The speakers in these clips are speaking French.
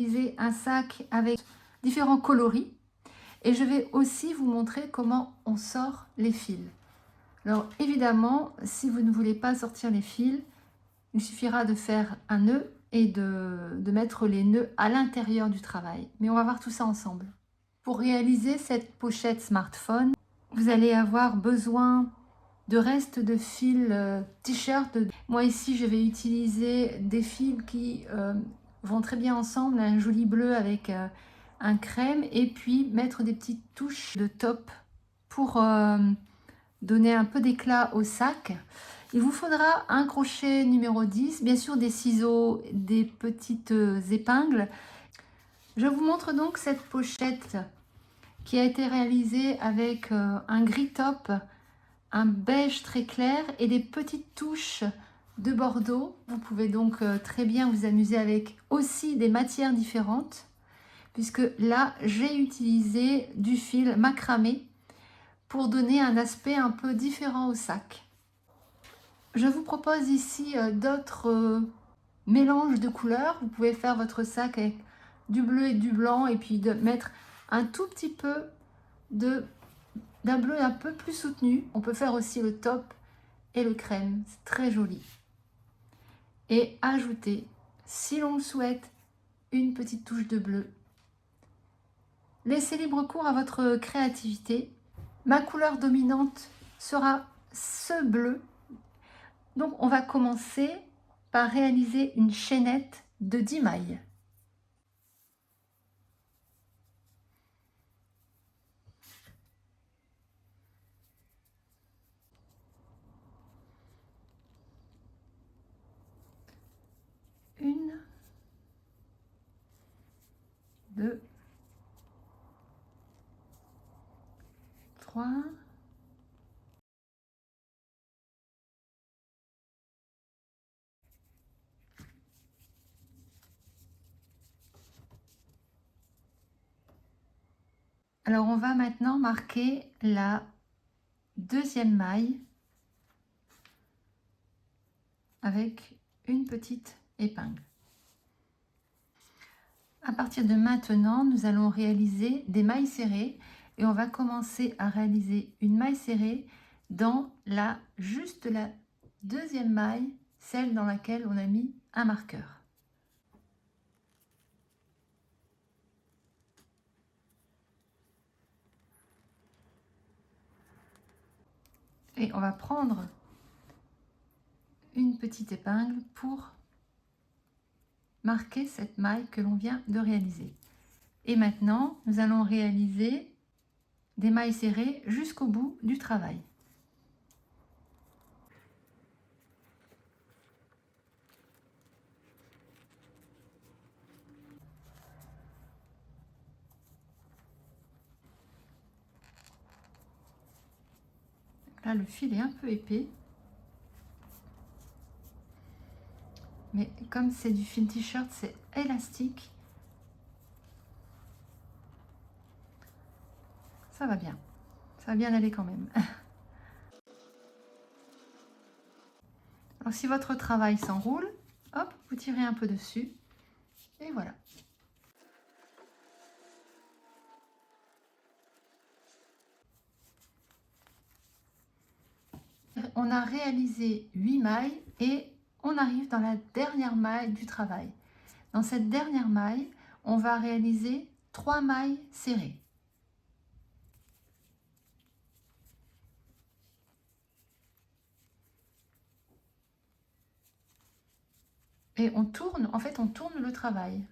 réaliser un sac avec différents coloris et je vais aussi vous montrer comment on sort les fils. Alors évidemment, si vous ne voulez pas sortir les fils, il suffira de faire un nœud et de mettre les nœuds à l'intérieur du travail. Mais on va voir tout ça ensemble. Pour réaliser cette pochette smartphone, vous allez avoir besoin de restes de fils t-shirt. Moi ici, je vais utiliser des fils qui vont très bien ensemble, un joli bleu avec un crème, et puis mettre des petites touches de top pour donner un peu d'éclat au sac. Il vous faudra un crochet numéro 10, bien sûr des ciseaux, des petites épingles. Je vous montre donc cette pochette qui a été réalisée avec un gris top, un beige très clair et des petites touches de bordeaux. Vous pouvez donc très bien vous amuser avec aussi des matières différentes, puisque là j'ai utilisé du fil macramé pour donner un aspect un peu différent au sac. Je vous propose ici d'autres mélanges de couleurs. Vous pouvez faire votre sac avec du bleu et du blanc et puis de mettre un tout petit peu d'un bleu un peu plus soutenu. On peut faire aussi le top et le crème, c'est très joli. Et ajouter, si l'on le souhaite, une petite touche de bleu. Laissez libre cours à votre créativité. Ma couleur dominante sera ce bleu. Donc on va commencer par réaliser une chaînette de 10 mailles. Une, deux, trois, alors on va maintenant marquer la deuxième maille avec une petite épingle. À partir de maintenant, nous allons réaliser des mailles serrées et on va commencer à réaliser une maille serrée dans juste la deuxième maille, celle dans laquelle on a mis un marqueur. Et on va prendre une petite épingle pour marquer cette maille que l'on vient de réaliser. Et maintenant, nous allons réaliser des mailles serrées jusqu'au bout du travail. Là, le fil est un peu épais. Mais comme c'est du fil t-shirt, c'est élastique. Ça va bien. Ça va bien aller quand même. Alors si votre travail s'enroule, hop, vous tirez un peu dessus. Et voilà. On a réalisé 8 mailles et on arrive dans la dernière maille du travail. Dans cette dernière maille, on va réaliser 3 mailles serrées. Et on tourne, en fait on tourne le travail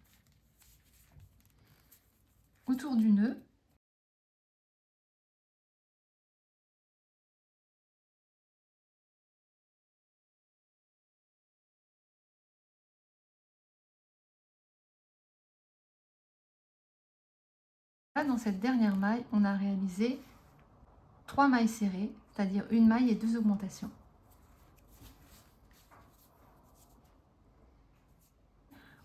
autour du nœud. Là, dans cette dernière maille, on a réalisé 3 mailles serrées, c'est-à-dire une maille et 2 augmentations.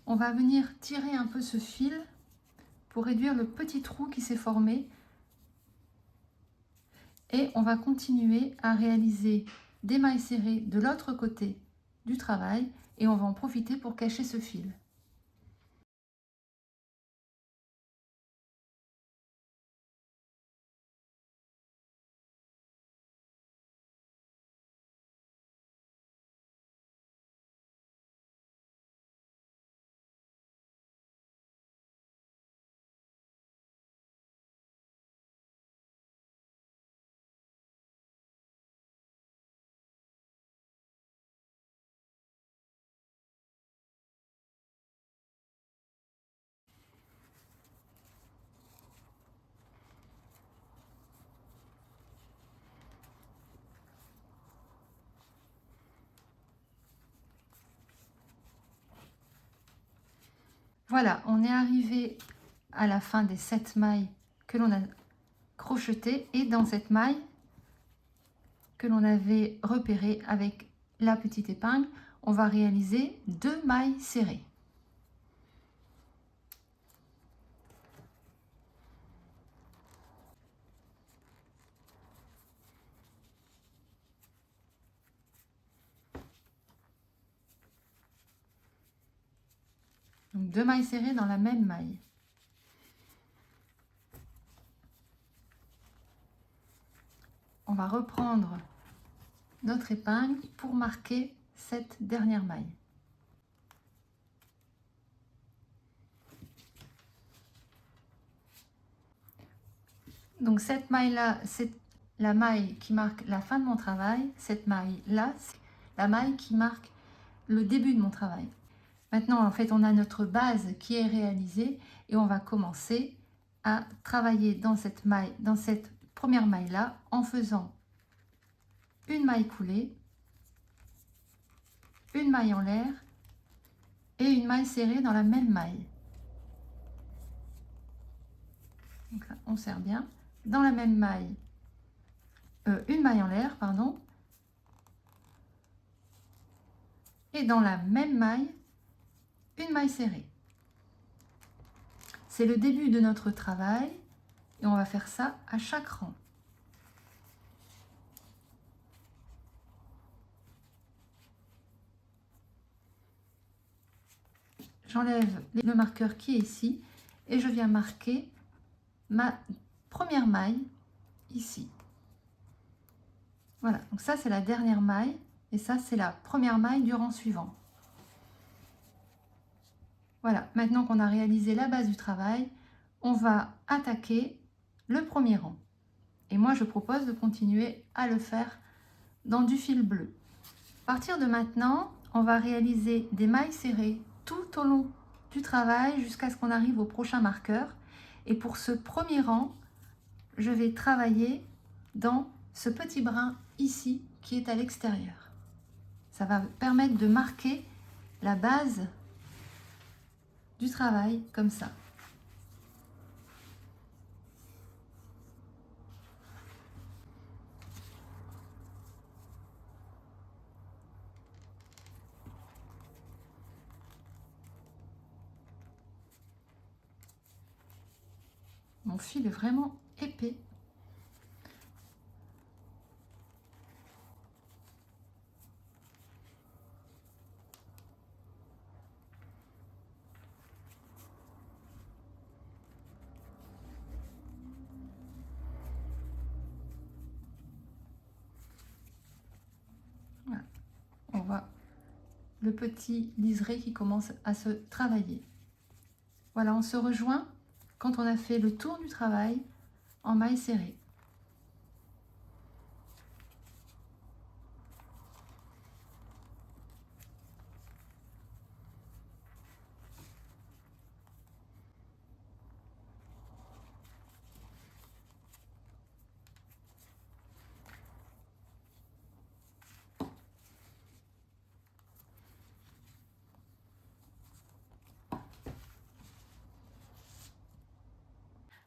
On va venir tirer un peu ce fil pour réduire le petit trou qui s'est formé. Et on va continuer à réaliser des mailles serrées de l'autre côté du travail et on va en profiter pour cacher ce fil. Voilà, on est arrivé à la fin des 7 mailles que l'on a crochetées, et dans cette maille que l'on avait repérée avec la petite épingle, on va réaliser 2 mailles serrées. Donc 2 mailles serrées dans la même maille. On va reprendre notre épingle pour marquer cette dernière maille. Donc cette maille-là, c'est la maille qui marque la fin de mon travail. Cette maille-là, c'est la maille qui marque le début de mon travail. Maintenant, en fait, on a notre base qui est réalisée et on va commencer à travailler dans cette maille, dans cette première maille-là, en faisant une maille coulée, une maille en l'air et une maille serrée dans la même maille. Donc là, on serre bien. Dans la même maille, une maille en l'air, pardon, et dans la même maille, une maille serrée. C'est le début de notre travail et on va faire ça à chaque rang. J'enlève le marqueur qui est ici et je viens marquer ma première maille ici. Voilà, donc ça c'est la dernière maille et ça c'est la première maille du rang suivant. Voilà, maintenant qu'on a réalisé la base du travail, on va attaquer le premier rang. Et moi je propose de continuer à le faire dans du fil bleu. À partir de maintenant, on va réaliser des mailles serrées tout au long du travail jusqu'à ce qu'on arrive au prochain marqueur. Et pour ce premier rang, je vais travailler dans ce petit brin ici qui est à l'extérieur. Ça va permettre de marquer la base du travail comme ça. Mon fil est vraiment épais. Voilà. On voit le petit liseré qui commence à se travailler. Voilà, on se rejoint quand on a fait le tour du travail en mailles serrées.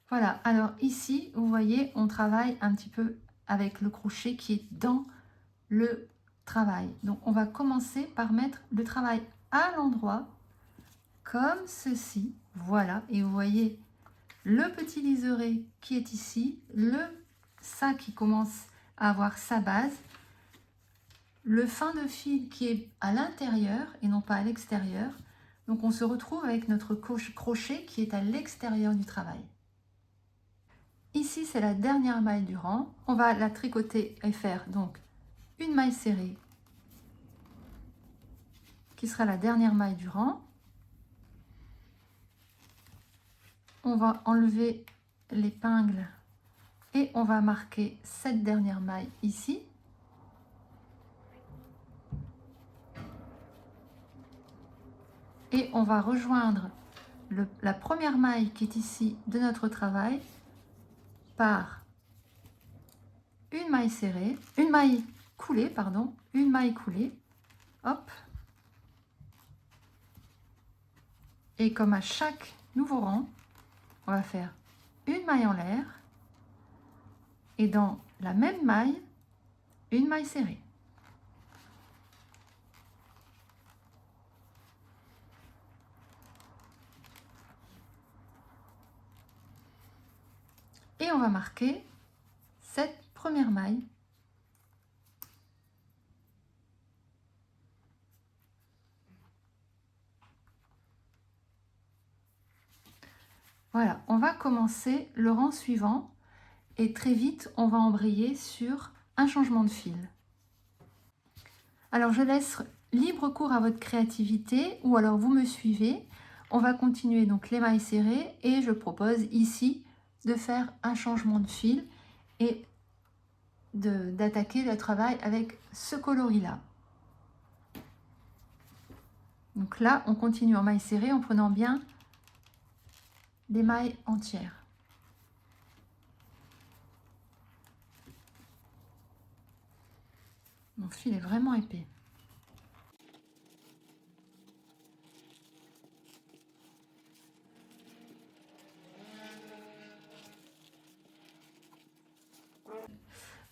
Voilà, alors ici, vous voyez, on travaille un petit peu avec le crochet qui est dans le travail. Donc, on va commencer par mettre le travail à l'endroit, comme ceci. Voilà, et vous voyez le petit liseré qui est ici, ça qui commence à avoir sa base, le fin de fil qui est à l'intérieur et non pas à l'extérieur. Donc, on se retrouve avec notre crochet qui est à l'extérieur du travail. Ici, c'est la dernière maille du rang. On va la tricoter et faire donc une maille serrée qui sera la dernière maille du rang. On va enlever l'épingle et on va marquer cette dernière maille ici. Et on va rejoindre la première maille qui est ici de notre travail par une maille serrée, une maille coulée, pardon, une maille coulée, hop, Et comme à chaque nouveau rang, on va faire une maille en l'air et dans la même maille, une maille serrée. Et on va marquer cette première maille. Voilà, on va commencer le rang suivant et très vite, on va embrayer sur un changement de fil. Alors, je laisse libre cours à votre créativité ou alors vous me suivez. On va continuer donc les mailles serrées et je propose ici de faire un changement de fil et d'attaquer le travail avec ce coloris-là. Donc là, on continue en mailles serrées en prenant bien des mailles entières. Mon fil est vraiment épais.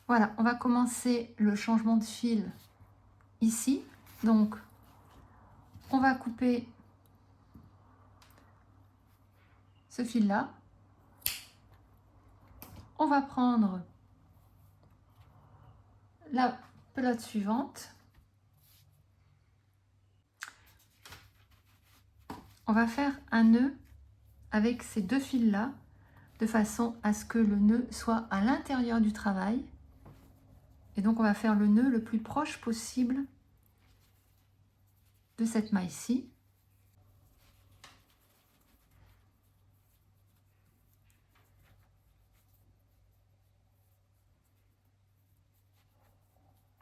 Voilà, on va commencer le changement de fil ici. Donc, on va couper ce fil-là. On va prendre la pelote suivante. On va faire un nœud avec ces deux fils-là, de façon à ce que le nœud soit à l'intérieur du travail. Et donc, on va faire le nœud le plus proche possible de cette maille-ci.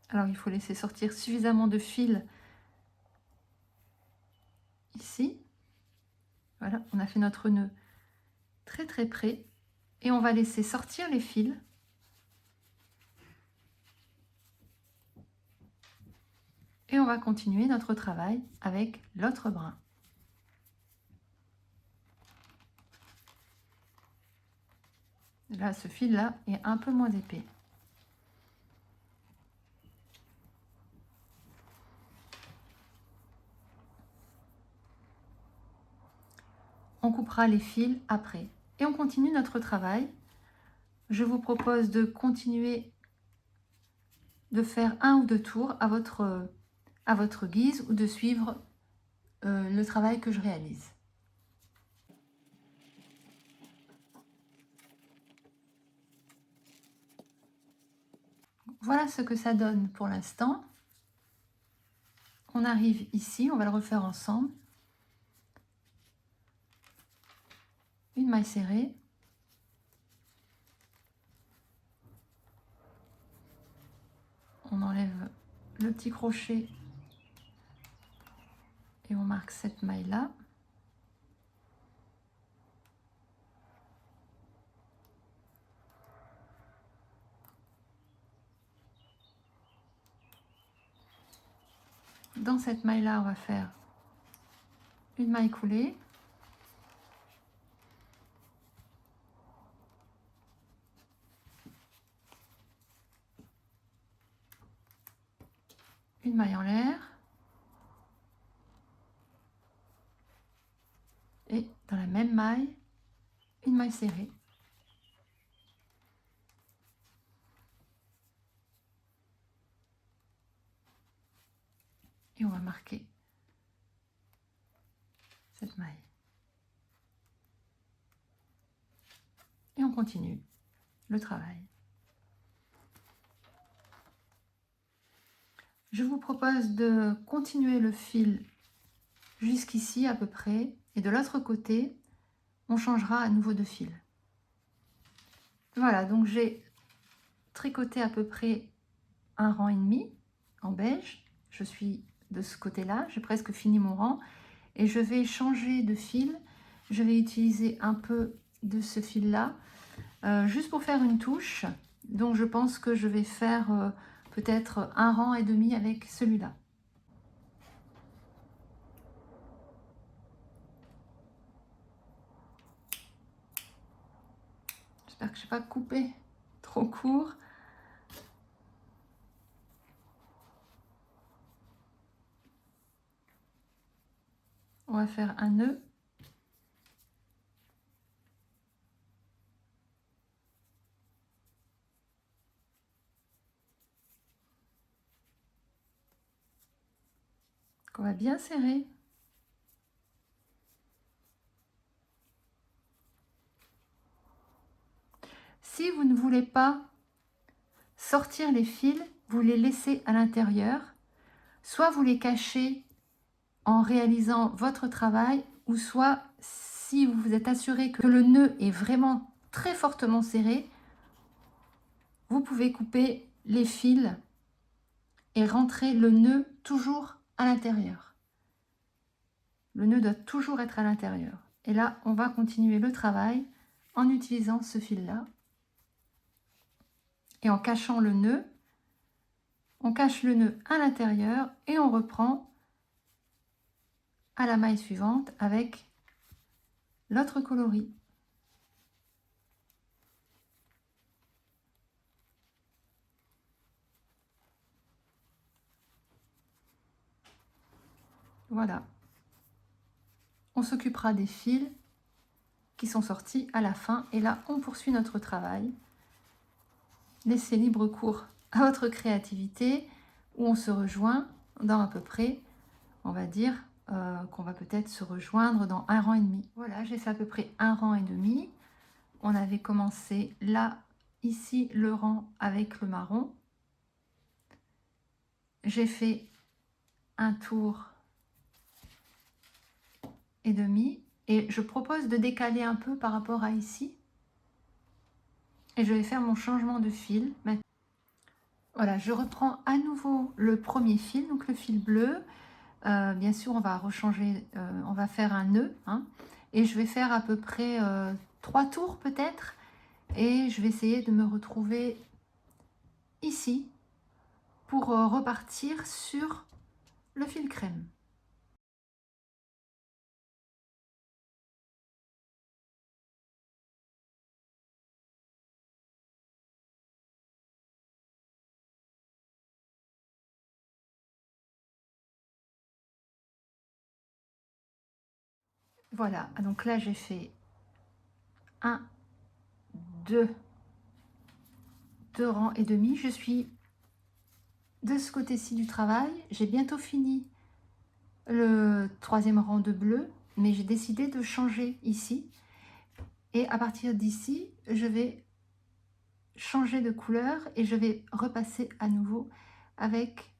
Alors, il faut laisser sortir suffisamment de fil ici. Voilà, on a fait notre nœud très très près. Et on va laisser sortir les fils. Et on va continuer notre travail avec l'autre brin. Là, ce fil-là est un peu moins épais. On coupera les fils après. Et on continue notre travail. Je vous propose de continuer de faire un ou deux tours à votre guise ou de suivre le travail que je réalise. Voilà ce que ça donne pour l'instant. On arrive ici, on va le refaire ensemble. Une maille serrée. On enlève le petit crochet et on marque cette maille là. Dans cette maille là, on va faire une maille coulée. Une maille en l'air. Et dans la même maille, une maille serrée. Et on va marquer cette maille. Et on continue le travail. Je vous propose de continuer le fil jusqu'ici à peu près. Et de l'autre côté, on changera à nouveau de fil. Voilà, donc j'ai tricoté à peu près un rang et demi en beige. Je suis de ce côté-là, j'ai presque fini mon rang. Et je vais changer de fil. Je vais utiliser un peu de ce fil-là, juste pour faire une touche. Donc je pense que je vais faire peut-être un rang et demi avec celui-là. J'espère que je n'ai pas coupé trop court. On va faire un nœud. On va bien serrer. Si vous ne voulez pas sortir les fils, vous les laissez à l'intérieur. Soit vous les cachez en réalisant votre travail, ou soit si vous vous êtes assuré que le nœud est vraiment très fortement serré, vous pouvez couper les fils et rentrer le nœud toujours à l'intérieur. Le nœud doit toujours être à l'intérieur. Et là, on va continuer le travail en utilisant ce fil-là. Et en cachant le nœud, on cache le nœud à l'intérieur et on reprend à la maille suivante avec l'autre coloris. Voilà. On s'occupera des fils qui sont sortis à la fin et là on poursuit notre travail. Laissez libre cours à votre créativité où on se rejoint dans à peu près, on va dire qu'on va peut-être se rejoindre dans un rang et demi. Voilà, j'ai fait à peu près un rang et demi. On avait commencé là, ici, le rang avec le marron. J'ai fait un tour et demi et je propose de décaler un peu par rapport à ici. Et je vais faire mon changement de fil. Voilà, je reprends à nouveau le premier fil, donc le fil bleu. Bien sûr, on va rechanger, on va faire un nœud, hein, et je vais faire à peu près 3 tours peut-être, et je vais essayer de me retrouver ici pour repartir sur le fil crème. Voilà, donc là j'ai fait 1, 2 rangs et demi. Je suis de ce côté-ci du travail. J'ai bientôt fini le 3e rang de bleu, mais j'ai décidé de changer ici. Et à partir d'ici, je vais changer de couleur et je vais repasser à nouveau avec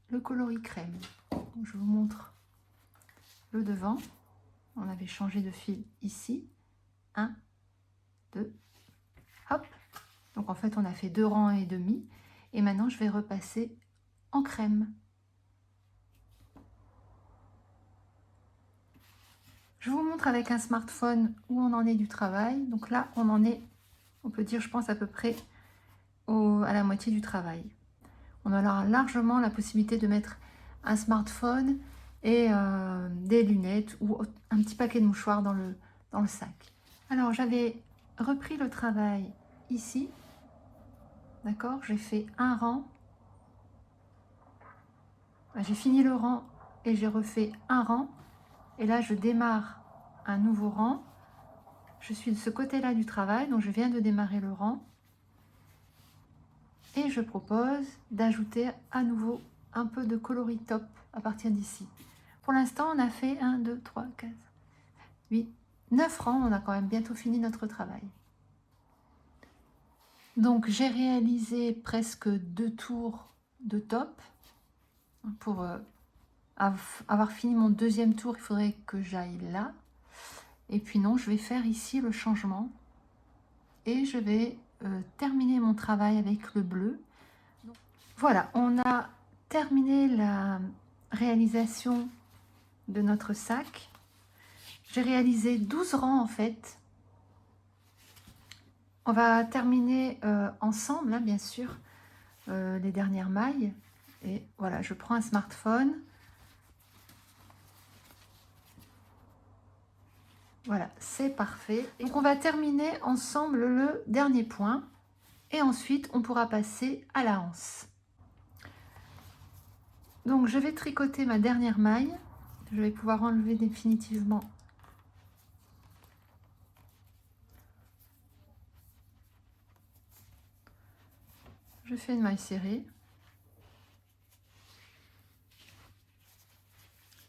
le coloris crème. Donc, je vous montre le devant. On avait changé de fil ici. 1, 2, hop. Donc en fait, on a fait 2 rangs et demi. Et maintenant, je vais repasser en crème. Je vous montre avec un smartphone où on en est du travail. Donc là, on en est, on peut dire, je pense, à peu près à la moitié du travail. On aura largement la possibilité de mettre un smartphone et des lunettes ou un petit paquet de mouchoirs dans le sac. Alors, j'avais repris le travail ici. D'accord, j'ai fait un rang. J'ai fini le rang et j'ai refait un rang. Et là, je démarre un nouveau rang. Je suis de ce côté-là du travail, donc je viens de démarrer le rang. Et je propose d'ajouter à nouveau un peu de coloris top à partir d'ici. Pour l'instant, on a fait 1, 2, 3, 4, 8, 9 rangs. On a quand même bientôt fini notre travail. Donc, j'ai réalisé presque 2 tours de top. Pour avoir fini mon 2e tour, il faudrait que j'aille là. Et puis non, je vais faire ici le changement. Et je vais terminer mon travail avec le bleu. Voilà, on a terminé la réalisation de notre sac. J'ai réalisé 12 rangs en fait. On va terminer ensemble, hein, bien sûr, les dernières mailles. Et voilà, je prends un smartphone. Voilà, c'est parfait. Donc on va terminer ensemble le dernier point et ensuite on pourra passer à la anse. Donc je vais tricoter ma dernière maille. Je vais pouvoir enlever définitivement je fais une maille serrée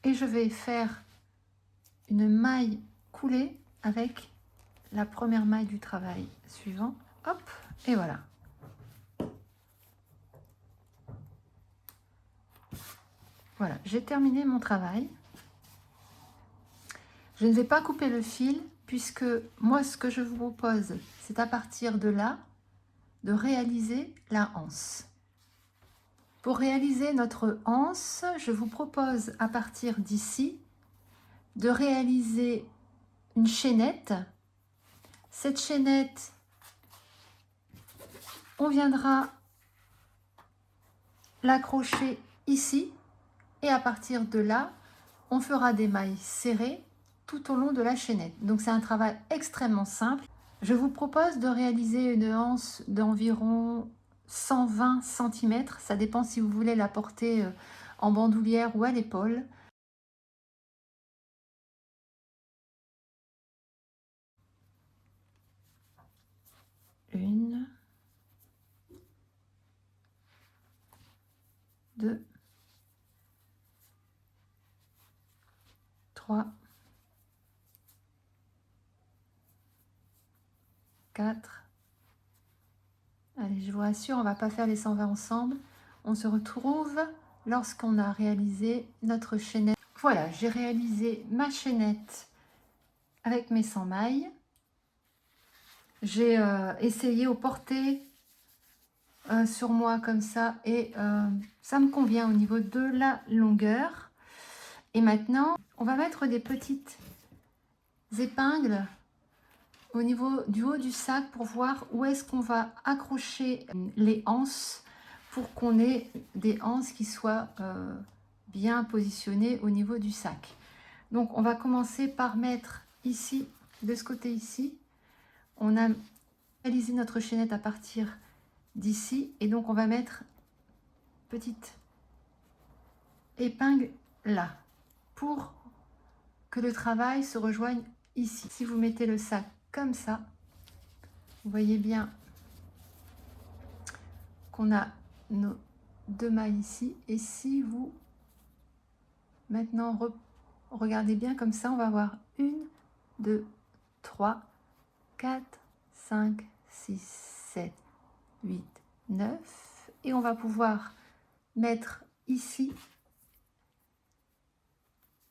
et je vais faire une maille coulée avec la première maille du travail suivant. Hop, et voilà. Voilà, j'ai terminé mon travail. Je ne vais pas couper le fil puisque moi ce que je vous propose c'est à partir de là de réaliser la anse. Pour réaliser notre anse, je vous propose à partir d'ici de réaliser une chaînette. Cette chaînette, on viendra l'accrocher ici et à partir de là, on fera des mailles serrées tout au long de la chaînette. Donc c'est un travail extrêmement simple. Je vous propose de réaliser une anse d'environ 120 cm. Ça dépend si vous voulez la porter en bandoulière ou à l'épaule. Une, deux, trois, quatre. Allez, je vous rassure, on ne va pas faire les 120 ensemble. On se retrouve lorsqu'on a réalisé notre chaînette. Voilà, j'ai réalisé ma chaînette avec mes 100 mailles. J'ai essayé au porté sur moi comme ça et ça me convient au niveau de la longueur. Et maintenant, on va mettre des petites épingles au niveau du haut du sac pour voir où est-ce qu'on va accrocher les anses pour qu'on ait des anses qui soient bien positionnées au niveau du sac. Donc on va commencer par mettre ici, de ce côté ici, on a réalisé notre chaînette à partir d'ici et donc on va mettre petite épingle là pour que le travail se rejoigne ici. Si vous mettez le sac comme ça, vous voyez bien qu'on a nos deux mailles ici et si vous maintenant regardez bien comme ça, on va avoir 1, 2, 3, 4, 5, 6, 7, 8, 9 et on va pouvoir mettre ici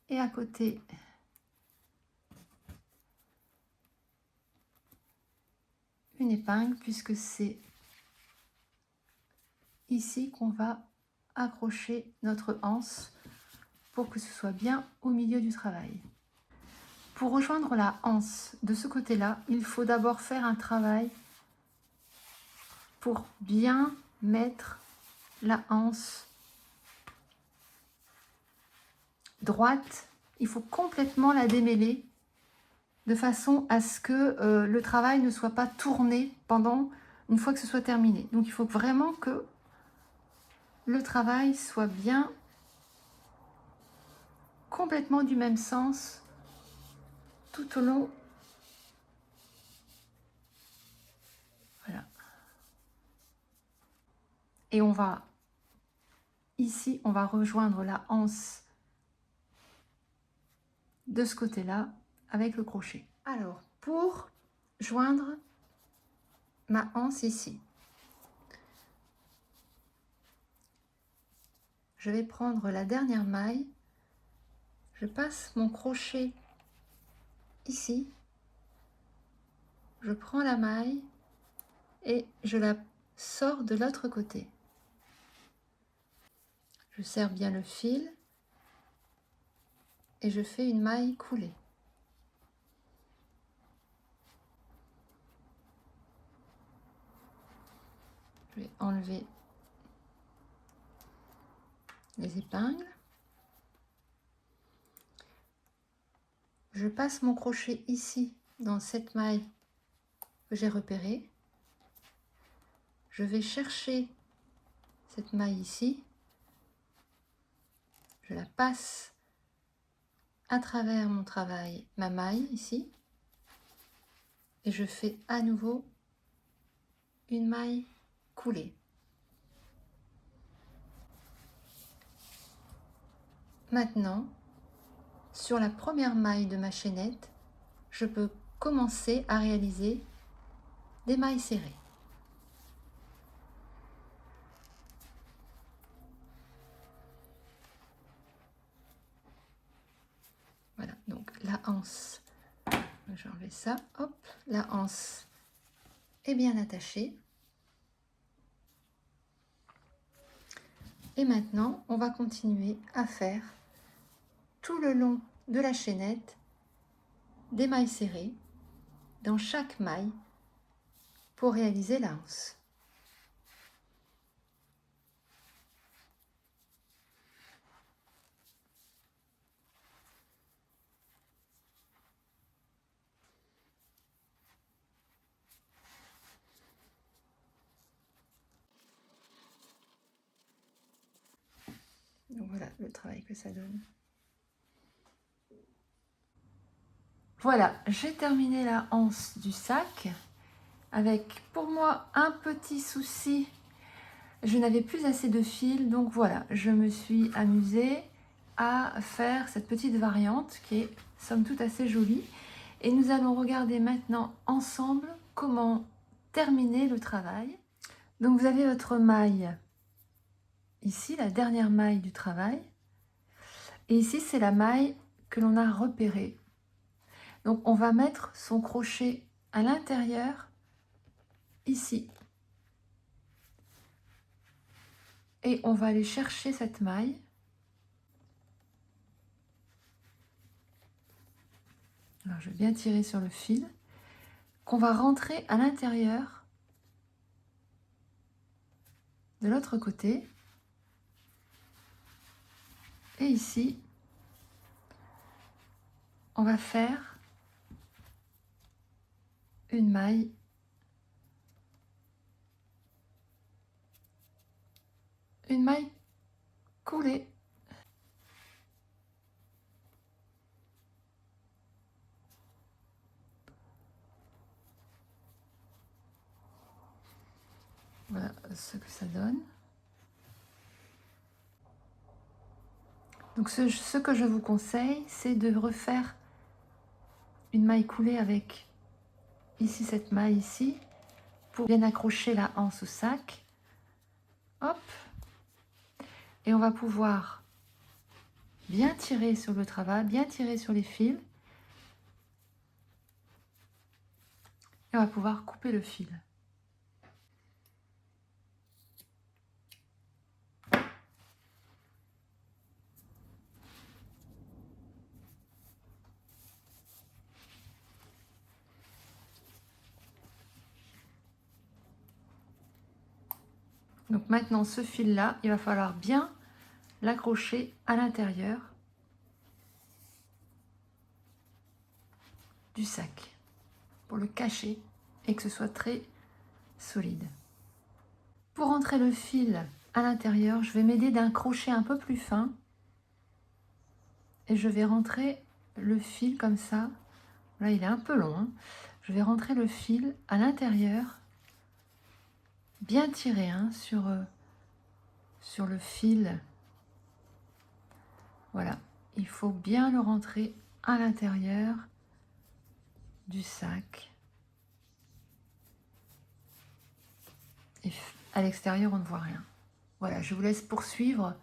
et à côté une épingle puisque c'est ici qu'on va accrocher notre anse pour que ce soit bien au milieu du travail. Pour rejoindre la anse de ce côté-là, il faut d'abord faire un travail pour bien mettre la anse droite. Il faut complètement la démêler de façon à ce que le travail ne soit pas tourné pendant une fois que ce soit terminé. Donc il faut vraiment que le travail soit bien complètement du même sens tout au long. Voilà. Et on va ici, on va rejoindre la anse de ce côté-là avec le crochet. Alors, pour joindre ma anse ici, je vais prendre la dernière maille, je passe mon crochet ici, je prends la maille et je la sors de l'autre côté. Je serre bien le fil et je fais une maille coulée. Je vais enlever les épingles. je passe mon crochet ici, dans cette maille que j'ai repérée. Je vais chercher cette maille ici. Je la passe à travers mon travail, ma maille ici. Et je fais à nouveau une maille coulée. Maintenant, sur la première maille de ma chaînette, je peux commencer à réaliser des mailles serrées. Voilà, donc la anse, je vais enlever ça, hop, la anse est bien attachée. Et maintenant, on va continuer à faire tout le long de la chaînette des mailles serrées dans chaque maille pour réaliser la anse. Donc voilà le travail que ça donne. Voilà, j'ai terminé la anse du sac avec pour moi un petit souci. Je n'avais plus assez de fil, donc voilà, je me suis amusée à faire cette petite variante qui est somme toute assez jolie. Et nous allons regarder maintenant ensemble comment terminer le travail. Donc vous avez votre maille ici, la dernière maille du travail. Et ici, c'est la maille que l'on a repérée. Donc on va mettre son crochet à l'intérieur, ici. Et on va aller chercher cette maille. Alors je vais bien tirer sur le fil, qu'on va rentrer à l'intérieur de l'autre côté. Et ici, on va faire une maille coulée. Voilà ce que ça donne. Donc ce que je vous conseille, c'est de refaire une maille coulée avec ici cette maille ici, pour bien accrocher la anse au sac. Hop. Et on va pouvoir bien tirer sur le travail, bien tirer sur les fils. Et on va pouvoir couper le fil. Donc maintenant ce fil là, il va falloir bien l'accrocher à l'intérieur du sac pour le cacher et que ce soit très solide. Pour rentrer le fil à l'intérieur, je vais m'aider d'un crochet un peu plus fin et je vais rentrer le fil comme ça. Là il est un peu long, hein. Je vais rentrer le fil à l'intérieur, bien tiré hein, sur le fil. Voilà, il faut bien le rentrer à l'intérieur du sac. Et à l'extérieur, on ne voit rien. Voilà, je vous laisse poursuivre.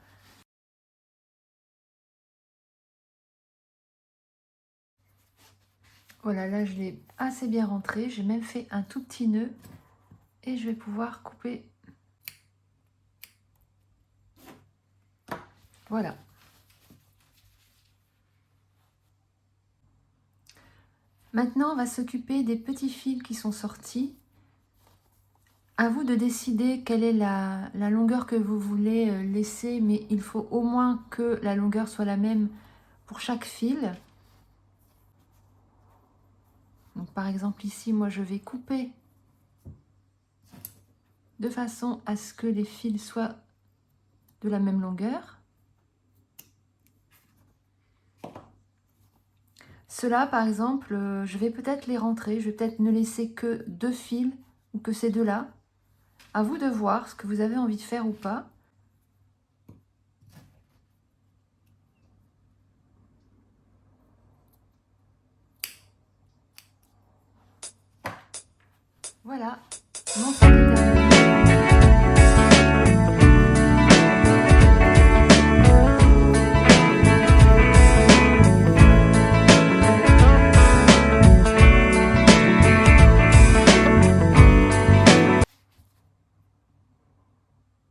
Voilà, là, je l'ai assez bien rentré. J'ai même fait un tout petit nœud. Et je vais pouvoir couper. Voilà. Maintenant, on va s'occuper des petits fils qui sont sortis. À vous de décider quelle est la longueur que vous voulez laisser, mais il faut au moins que la longueur soit la même pour chaque fil. Donc par exemple ici, moi je vais couper de façon à ce que les fils soient de la même longueur. Ceux-là, par exemple, je vais peut-être les rentrer, je vais peut-être ne laisser que 2 fils ou que ces deux-là. À vous de voir ce que vous avez envie de faire ou pas. Voilà, mon sac est terminé.